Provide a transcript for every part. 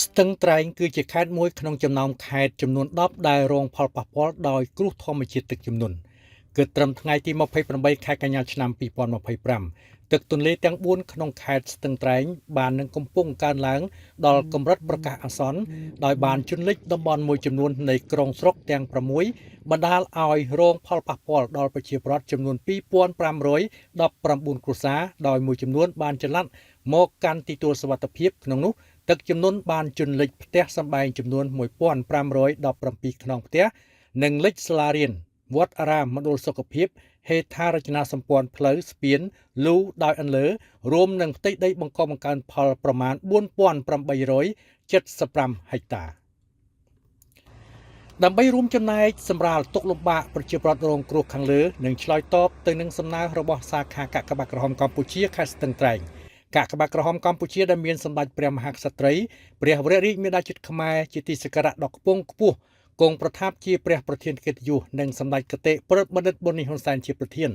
ស្ទឹងត្រែងគឺជាខេត្តមួយក្នុងចំណោមខេត្តចំនួន10ដែលរងផលប៉ះពាល់ដោយគ្រោះធម្មជាតិទឹកជំនន់គឺត្រឹមថ្ងៃទី28ខែកញ្ញាឆ្នាំ2025ទឹកទន្លេទាំង4ក្នុងខេត្តស្ទឹងត្រែងបាននឹងកំពុងកើនឡើងដល់កម្រិតប្រកាសអាសន្នដោយបានជន់លិចតំបន់មួយចំនួននៃក្រុងស្រុកទាំង6បណ្ដាលឲ្យរងផលប៉ះពាល់ដល់ប្រជាពលរដ្ឋចំនួន2519គ្រួសារដោយមួយចំនួនបានចល័តមកកាន់ទីទួលសុវត្ថិភាពក្នុងនោះទឹកជំនន់បានជន់លិចផ្ទះសម្បែងចំនួន1517ខ្នងផ្ទះនិងលិចសាលារៀនវត្តអារាមមណ្ឌលសុខភាពហេដ្ឋារចនាសម្ព័ន្ធផ្លូវស្ពានលូដោយអន្លើរួមនឹងផ្ទៃដីបង្កបង្កើនផលប្រមាណ4875ហិកតាដើម្បីរួមចំណែកសម្រាលទុក្ខលំបាកប្រជាពលរដ្ឋរងគ្រោះខាងលើនិងឆ្លើយតបទៅនឹងសំណើរបស់សាខាកាកបាទក្រហមកម្ពុជាខេត្តស្ទឹងត្រែងកាកបាទក្រហមកម្ពុជាដែលមានសម្ដេចព្រះមហាក្សត្រីព្រះវររាជមាតាជាតិខ្មែរជាទីសក្ការៈដ៏ខ្ពង់ខ្ពស់គង់ប្រថាប់ជាព្រះប្រធានកិត្តិយសនិងសម្ដេចគតិព្រឹទ្ធបណ្ឌិតប៊ុននេះហ៊ុនសែនជាប្រធាន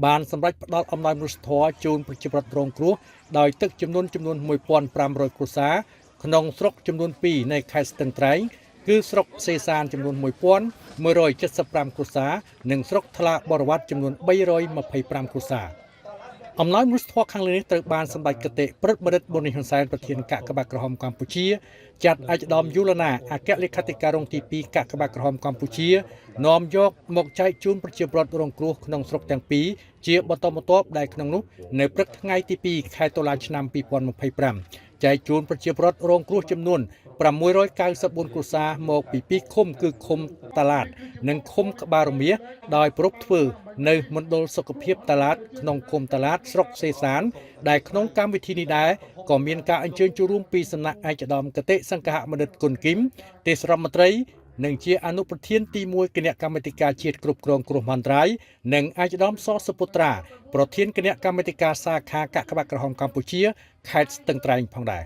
បានសម្រេចផ្ដល់អំណោយមនុស្សធម៌ជូនប្រជាពលរដ្ឋរងគ្រោះដោយទឹកចំនួន1500គ្រួសារក្នុងស្រុកចំនួន2នៃខេត្តស្ទឹងត្រែងគឺស្រុកសេសានចំនួន1175គ្រួសារនិងស្រុកថ្លាបរវត្តចំនួន325គ្រួសារអំណោយមនុស្សធម៌ខាងលើនេះត្រូវបានសម្ដេចគតិព្រឹទ្ធបណ្ឌិតប៊ុននេះហ៊ុនសែនប្រធានកាកបាទក្រហមកម្ពុជាចាត់ឯកឧត្តមយូឡាណាអគ្គលេខាធិការរងទី2កាកបាទក្រហមកម្ពុជានាំយកមកចែកជូនប្រជាពលរដ្ឋរងគ្រោះក្នុងស្រុកទាំងពីរជាបន្តបន្ទាប់ដែលក្នុងនោះនៅព្រឹកថ្ងៃទី2ខែតុលាឆ្នាំ2025ចែកជូនប្រជាពលរដ្ឋរងគ្រោះចំនួន694គ្រួសារមកពី2ឃុំគឺឃុំតាឡាតនិងឃុំក្បាលរមៀសដោយប្រពធ្វើនៅមណ្ឌលសុខភាពតាឡាតក្នុងឃុំតាឡាតស្រុកសេសានដែលក្នុងកម្មវិធីនេះដែរក៏មានការអញ្ជើញចូលរួមពីសំណាក់ឯកឧត្តមគតិសង្ឃមនិតគុណគីមទេសរដ្ឋមន្ត្រីនិងជាអនុប្រធានទី1គណៈកម្មាធិការជាតិគ្រប់គ្រងគ្រោះមហន្តរាយនិងឯកឧត្តមសសុពុត្រាប្រធានគណៈកម្មាធិការសាខាកាកបាទក្រហមកម្ពុជាខេត្តស្ទឹងត្រែងផងដែរ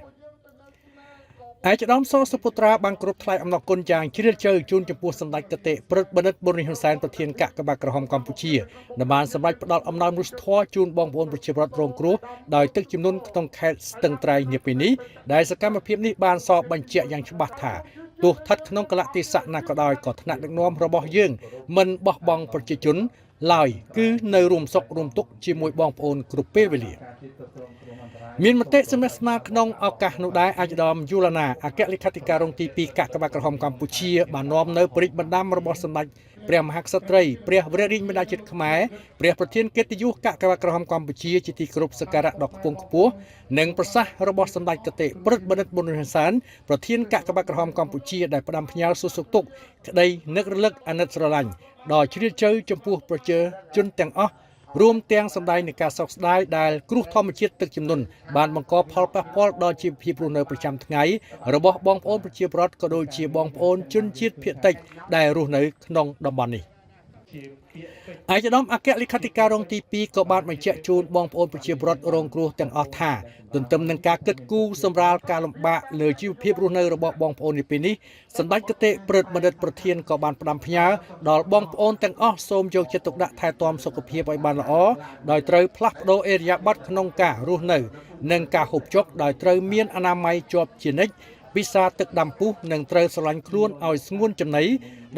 ឯកឧត្តមសសុពុត្រាបានគោរពថ្លែងអំណរគុណយ៉ាងជ្រាលជ្រៅជូនចំពោះសម្ដេចគតិព្រឹទ្ធបណ្ឌិតប៊ុននេះហ៊ុនសែនប្រធានកាកបាទក្រហមកម្ពុជាដែលបានសម្រេចផ្ដល់អំណោយមនុស្សធម៌ជូនបងប្អូនប្រជាពលរដ្ឋរងគ្រោះដោយទឹកជំនន់ក្នុងខេត្តស្ទឹងត្រែងនាពេលនេះដែលសកម្មភាពនេះបានសរបញ្ជាក់យ៉ាងច្បាស់ថាទោះស្ថិតក្នុងកលៈទេសៈណាក៏ដោយក៏ថ្នាក់ដឹកនាំរបស់យើងមិនបោះបង់ប្រជាជនឡើយគឺនៅរួមសុខរួមទុក្ខជាមួយបងប្អូនគ្រប់ពេលវេលាមានមតិសមាសនាក្នុងឱកាសនោះដែរឯកឧត្តមយូឡាណាអគ្គលេខាធិការរងទី2កាកបាទក្រហមកម្ពុជាបាននាំនៅបរិយាបណ្ដាំរបស់សម្ដេចព្រះមហាក្សត្រីព្រះវររាជមាតាជាតិខ្មែរព្រះប្រធានកិត្តិយសកាកបាទក្រហមកម្ពុជាជាទីគោរពសក្ការៈដ៏ខ្ពង់ខ្ពស់និងប្រសាសន៍របស់សម្ដេចគតិព្រឹទ្ធបណ្ឌិតប៊ុនហ៊ុនសែនប្រធានកាកបាទក្រហមកម្ពុជាដែលផ្ដាំផ្ញើសុខទុក្ខក្តីនឹករលឹកអាណិតស្រឡាញ់ដ៏ជ្រាលជ្រៅចំពោះប្រជាជនទាំងអស់រួមទាំងសម្ដែងនៃការសោកស្ដាយដែលគ្រោះធម្មជាតិទឹកជំនន់បានបង្កផលប៉ះពាល់ដល់ជីវភាពរស់នៅប្រចាំថ្ងៃរបស់បងប្អូនប្រជាពលរដ្ឋក៏ដូចជាបងប្អូនជនជាតិភាគតិចដែលរស់នៅក្នុងតំបន់នេះឯកឧត្តមអគ្គលេខាធិការរងទី2ក៏បានបញ្ជាក់ជូនបងប្អូនប្រជាពលរដ្ឋរងគ្រោះទាំងអស់ថាទន្ទឹមនឹងការគិតគូរសម្រាលការលំបាកលើជីវភាពរស់នៅរបស់បងប្អូននាពេលនេះសម្ដេចគតិព្រឹទ្ធបណ្ឌិតប្រធានក៏បានផ្ដាំផ្ញើដល់បងប្អូនទាំងអស់សូមយកចិត្តទុកដាក់ថែទាំសុខភាពឲ្យបានល្អដោយត្រូវផ្លាស់ប្ដូរអេរយាប័តក្នុងការរស់នៅនិងការហូបចុកដោយត្រូវមានអនាម័យជាប់ជានិច្ចពិសាទឹកដាំពុះនិងត្រូវស្រឡាញ់ខ្លួនឲ្យស្ងួនចំណី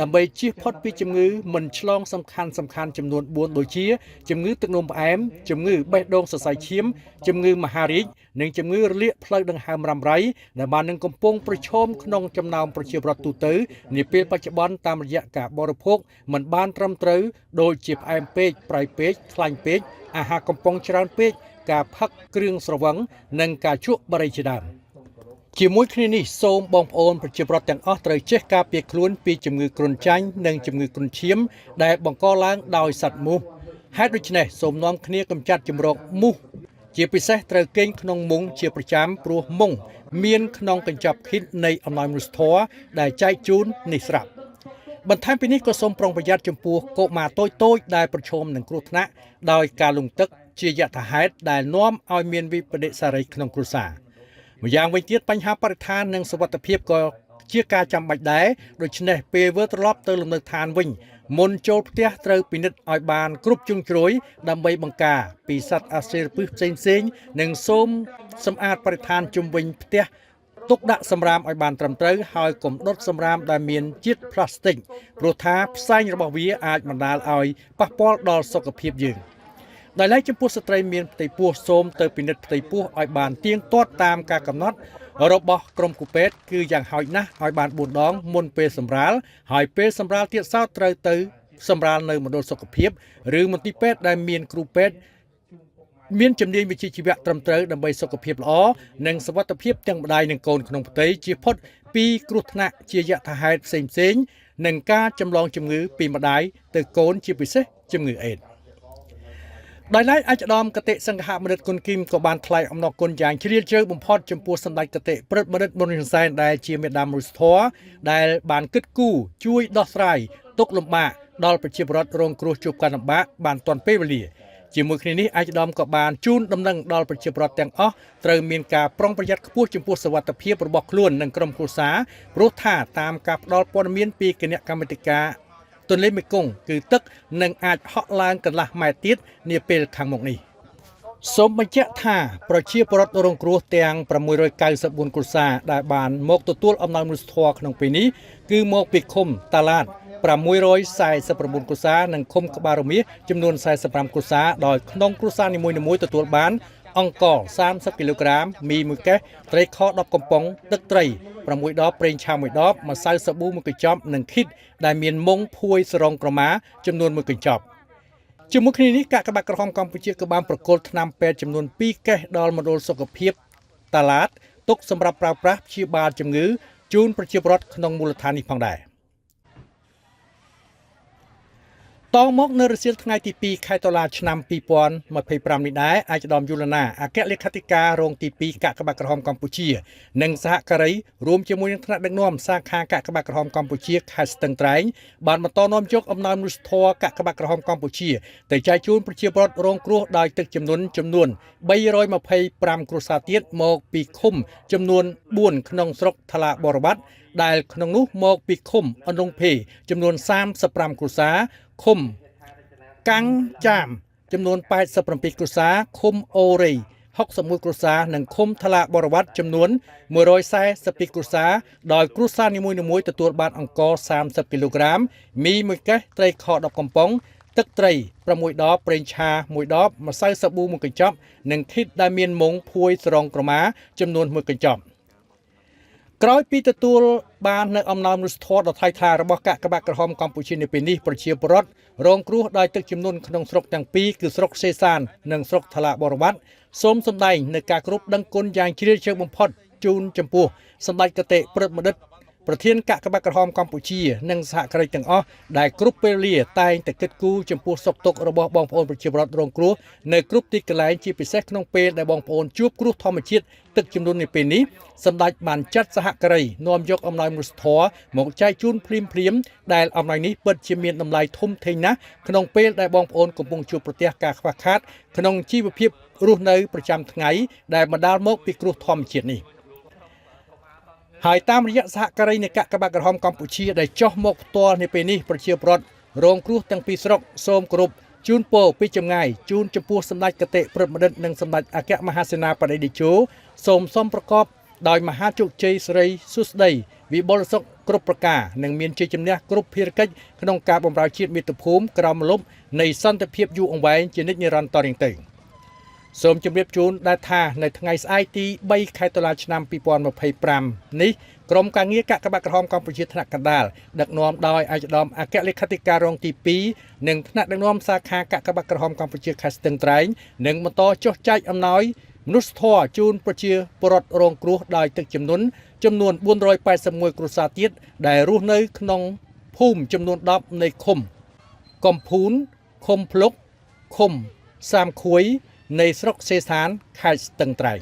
ដើម្បីជៀសផុតពីជំងឺមិនឆ្លងសំខាន់ចំនួន4ដូចជាជំងឺទឹកនោមផ្អែមជំងឺបេះដូងសរសៃឈាមជំងឺមហារីកនិងជំងឺរលាកផ្លូវដង្ហើមរ៉ាំរ៉ៃដែលបាននឹងកំពុងប្រឈមក្នុងចំណោមប្រជាពលរដ្ឋទូទៅនាពេលបច្ចុប្បន្នតាមរយៈការបរិភោគមិនបានត្រឹមត្រូវដូចជាផ្អែមពេកប្រៃពេកខ្លាញ់ពេកអាហារកំប៉ុងច្រើនពេកការផឹកគ្រឿងស្រវឹងនិងការជក់បារីជាដើមជាមួយគ្នានេះសូមបងប្អូនប្រជាពលរដ្ឋទាំងអស់ត្រូវចេះការពារខ្លួនពីជំងឺគ្រុនចាញ់និងជំងឺគ្រុនឈាមដែលបង្កឡើងដោយសត្វមូសហេតុដូច្នេះសូមនាំគ្នាកម្ចាត់ជំរកមូសជាពិសេសត្រូវគេងក្នុងមុងជាប្រចាំព្រោះមុងមានក្នុងកញ្ចប់ឃីតនៃអំណោយមនុស្សធម៌ដែលចែកជូននេះស្រាប់បន្ថែមពីនេះក៏សូមប្រុងប្រយ័ត្នចំពោះកុមារតូចៗដែលប្រឈមនឹងគ្រោះថ្នាក់ដោយការលង់ទឹកជាយថាហេតុដែលនាំឲ្យមានវិបដិសារីក្នុងគ្រួសារម្យ៉ាងវិញទៀតបញ្ហាបរិស្ថាននិងសុវត្ថិភាពក៏ជាការចាំបាច់ដែរដូច្នេះពេលវិលត្រឡប់ទៅលំនៅឋានវិញមុនចូលផ្ទះត្រូវពិនិត្យឲ្យបានគ្រប់ជ្រុងជ្រោយដើម្បីបង្ការពីសត្វអាសិរពិសផ្សេងៗនិងសូមសម្អាតបរិស្ថានជុំវិញផ្ទះ ទុកដាក់សម្រាមឲ្យបានត្រឹមត្រូវហើយកុំដុតសម្រាមដែលមានជាតិផ្លាស្ទិកព្រោះថាផ្សែងរបស់វាអាចបណ្ដាលឲ្យប៉ះពាល់ដល់សុខភាពយើងដោយឡែកចំពោះស្ត្រីមានផ្ទៃពោះសូមទៅពិនិត្យផ្ទៃពោះឲ្យបានទៀងទាត់តាមការកំណត់របស់ក្រុមគូពេទ្យគឺយ៉ាងហោចណាស់ឲ្យបាន4ដងមុនពេលសម្រាលហើយពេលសម្រាលទៀតសោតត្រូវទៅសម្រាលនៅមណ្ឌលសុខភាពឬមន្ទីរពេទ្យដែលមានគ្រូពេទ្យមានជំនាញវិជ្ជាជីវៈត្រឹមត្រូវដើម្បីសុខភាពល្អនិងសុវត្ថិភាពទាំងម្ដាយនិងកូនក្នុងផ្ទៃជាផុតពីគ្រោះថ្នាក់ជាយថាហេតុផ្សេងៗនិងការចម្លងជំងឺពីម្ដាយទៅកូនជាពិសេសជំងឺអេដស៍ដោយឡែកអេចឧត្តមកតេសង្ឃមនិតគុណគីមក៏បានថ្លែងអំណរគុណយ៉ាងជ្រាលជ្រៅបំផុតចំពោះសម្ដេចកតេព្រឹទ្ធមនិតមុនហ៊ុនសែនដែលជាមេដាមមនុស្សធម៌ដែលបានគិតគូរជួយដោះស្រាយទុក្ខលំបាកដល់ប្រជាពលរដ្ឋរងគ្រោះជួបការលំបាកបានទាន់ពេលវេលាជាមួយគ្នានេះអេចឧត្តមក៏បានជូនដំណឹងដល់ប្រជាពលរដ្ឋទាំងអស់ត្រូវមានការប្រុងប្រយ័ត្នខ្ពស់ចំពោះសុវត្ថិភាពរបស់ខ្លួននិងក្រុមគ្រួសារព្រោះថាតាមការផ្ដល់ព័ត៌មានពីគណៈកម្មាធិការទន្លេមេគង្គគឺទឹកនឹងអាចហក់ឡើងកន្លះម៉ែត្រទៀតនាពេលខាងមុខនេះសូមបញ្ជាក់ថាប្រជាពលរដ្ឋរងគ្រោះទាំង694គ្រួសារដែលបានមកទទួលអំណោយមនុស្សធម៌ក្នុងពេលនេះគឺមកពីឃុំតាឡាត649គ្រួសារនិងឃុំក្បាលរមៀសចំនួន45គ្រួសារដោយក្នុងគ្រួសារនីមួយៗទទួលបានអង្ករ30គីឡូក្រាមមី1កេសត្រីខ10កំប៉ុងទឹកត្រី6ដបប្រេងឆា1ដបម្សៅសាប៊ូ1កញ្ចប់និងឃីតដែលមានមុងភួយសរងក្រមាចំនួន1កញ្ចប់ជាមួយគ្នានេះកាកបាទក្រហមកម្ពុជាក៏បានប្រគល់ថ្នាំពេទ្យចំនួន2កេសដល់មណ្ឌលសុខភាពតាឡាតទុកសម្រាប់ប្រើប្រាស់ព្យាបាលជំងឺជូនប្រជាពលរដ្ឋក្នុងមូលដ្ឋាននេះផងដែរតមកនៅរសៀលថ្ងៃទី2ខែតុលាឆ្នាំ2025នេះដែរអាយដាមយូឡាណាអគ្គលេខាធិការរងទី2កាកបាទក្រហមកម្ពុជានិងសហការីរួមជាមួយនឹងថ្នាក់ដឹកនាំសាខាកាកបាទក្រហមកម្ពុជាខេត្តស្ទឹងត្រែងបានបន្តនាំយកអំណោយមនុស្សធម៌កាកបាទក្រហមកម្ពុជាទៅចែកជូនប្រជាពលរដ្ឋរងគ្រោះដោយទឹកជំនន់ចំនួន325គ្រួសារទៀតមកពីឃុំចំនួន4ក្នុងស្រុកថ្លាបរបាត់ដែលក្នុងនោះមកពីឃុំអន្លង់ភេចំនួន35គ្រួសារឃុំកាំងចាមចំនួន87គ្រួសារឃុំអូរ៉េ61គ្រួសារនិងឃុំថ្លាបរវត្តចំនួន142គ្រួសារដោយគ្រួសារនីមួយៗទទួលបានអង្ករ30គីឡូក្រាមមី1កេសត្រីខ10កំប៉ុងទឹកត្រី6ដបប្រេងឆា1ដបម្សៅសាប៊ូ1កញ្ចប់និងឃីតដែលមានមុងភួយសរងក្រមាចំនួន1កញ្ចប់ក្រោយពីទទួលបាននៅអំណោយមនុស្សធម៌ដ៏ថ្លៃថ្លារបស់កាកបាទក្រហមកម្ពុជានៅពេលនេះប្រជាពលរដ្ឋរងគ្រោះដោយទឹកជំនន់ក្នុងស្រុកទាំងពីរគឺស្រុកសេសាននិងស្រុកថ្លាបរវត្តសូមសម្ដែងនៅការគោរពដឹងគុណយ៉ាងជ្រាលជ្រៅបំផុតជូនចំពោះសម្ដេចកតេព្រឹទ្ធមនិតប្រធានកាកបាទក្រហមកម្ពុជានិងសហការីទាំងអស់ដែលគ្រប់ពេលវេលាតែងតែគិតគូរចំពោះសុខទុក្ខរបស់បងប្អូនប្រជាពលរដ្ឋរងគ្រោះនៅគ្រប់ទីកន្លែងជាពិសេសក្នុងពេលដែលបងប្អូនជួបគ្រោះធម្មជាតិទឹកជំនន់នៅពេលនេះសម្ដេចបានចាត់សហការីនាំយកអំណោយមនុស្សធម៌មកចែកជូនភ្លាមដែលអំណោយនេះពិតជាមានតម្លៃធំធេងណាស់ក្នុងពេលដែលបងប្អូនកំពុងជួបប្រទះការខ្វះខាតក្នុងជីវភាពរស់នៅប្រចាំថ្ងៃដែលបណ្ដាលមកពីគ្រោះធម្មជាតិនេះហើយតាមរយៈសហការីនៃកាកបាទក្រហមកម្ពុជាដែលចោះមកផ្ទាល់នៅពេលនេះប្រជាពលរដ្ឋរងគ្រោះទាំងពីរស្រុកសូមគោរពជូនពរពីចម្ងាយជូនចំពោះសម្ដេចកតេព្រឹទ្ធមនិតនិងសម្ដេចអគ្គមហាសេនាបតីតេជោសូមសំប្រកបដោយមហាជោគជ័យសិរីសួស្តីវិបុលសុខគ្រប់ប្រការនិងមានជ័យជំនះគ្រប់ភារកិច្ចក្នុងការបម្រើជាតិមាតុភូមិក្រោមម្លប់នៃសន្តិភាពយូរអង្វែងជានិច្ចនិរន្តរ៍តរៀងទៅសូមជម្រាបជូនដែរថានៅថ្ងៃស្អែកទី3ខែតុលាឆ្នាំ2025នេះក្រុមការងារកាកបាទក្រហមកម្ពុជាថ្នាក់កណ្ដាលដឹកនាំដោយអាយដាមអគ្គលេខាធិការរងទី2និងថ្នាក់ដឹកនាំសាខាកាកបាទក្រហមកម្ពុជាខេត្តស្ទឹងត្រែងនឹងបន្តចុះចែកអំណោយមនុស្សធម៌ជូនប្រជាពលរដ្ឋរងគ្រោះដោយទឹកជំនន់ចំនួន481គ្រួសារទៀតដែលរស់នៅក្នុងភូមិចំនួន10នៃឃុំកំភូនឃុំភ្លុកឃុំសាមខួយនៃស្រុកសេសានខេត្តស្ទឹងត្រែង